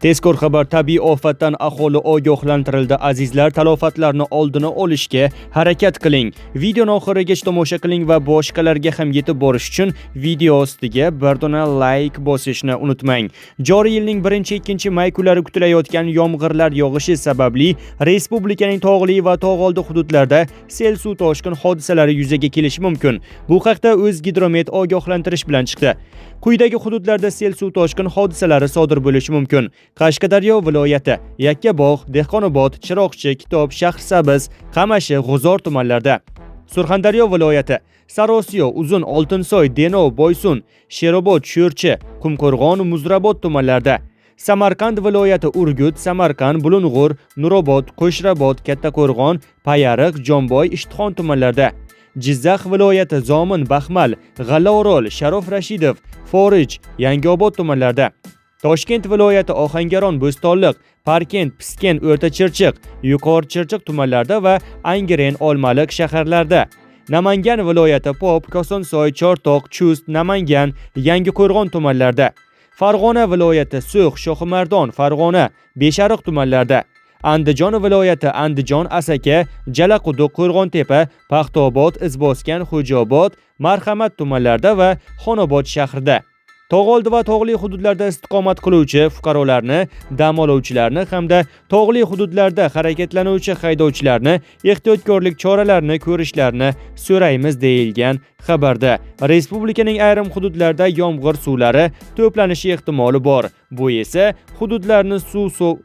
Tezkor xabar: tabiiy ofatdan aholi ogohlantirildi. Azizlar, talofatlarni oldini olishga harakat qiling. Videoni oxirigacha tomosha qiling va boshqalarga ham yetib borish uchun video ostiga bir dona like bosishni unutmang. Joriy yilning 1-2 may kunlari kutilayotgan yomg'irlar yog'ishi sababli respublikaning tog'li va tog'oldi hududlarida sel suv toshqin hodisalari yuzaga kelishi mumkin. Bu haqda O'zgidromet ogohlantirish bilan chiqdi. Quyidagi hududlarda sel suv toshqin hodisalari sodir bo'lishi mumkin: Qashqadaryo viloyati, Yakkabog', Dehqonobod, Chiroqchi, Kitob, Shahrisabz, Qamashi, G'uzor tumanlarida. Surxondaryo viloyati, Sarosiyo, Uzun, Oltinsoy, Denov, Boysun, Sherobod, Sho'rchi, Qumqo'rg'on, Muzrabot tumanlarida. Samarqand viloyati, Urgut, Samarqand, Bulung'ur, Nurobod, Qo'shrabod, Kattaqo'rg'on, Payariq, Jomboy, Ishtixon tumanlarida. Jizzax viloyati, Zomin, Baxmal, G'allaorol, Sharof Rashidov, Forij, Yangiobod tumanlarida. Toshkent viloyati, Ohangaron, Bo'stonliq, Parkent, Piskent, O'rta-Chirchiq, Yuqori Chirchiq tumanlarida va Angren, Olmaliq shaharlarida. Namangan viloyati, Pop, Kosonsoy, Chortoq, Chust, Namangan, Yangiqo'rg'on tumanlarida. Farg'ona viloyati, So'x, Shohimardon, Farg'ona, Beshariq tumanlarida. Andijon viloyati, Andijon, Asaka, Jalaquduq, Qo'rg'ontepa, Paxtaobod, Izboskan, Xo'jaobod, Marhamat tumanlarida va Xonobod shahrida. Tog'oldi va tog'li hududlarda istiqomat qiluvchi fuqarolarni, dam oluvchilarni hamda tog'li hududlarda harakatlanuvchi haydovchilarni ehtiyotkorlik choralarini ko'rishlarini so'raymiz, deyilgan xabarda. Respublikaning ayrim hududlarida yomg'ir suvlari to'planishi ehtimoli bor. Bu esa hududlarni suv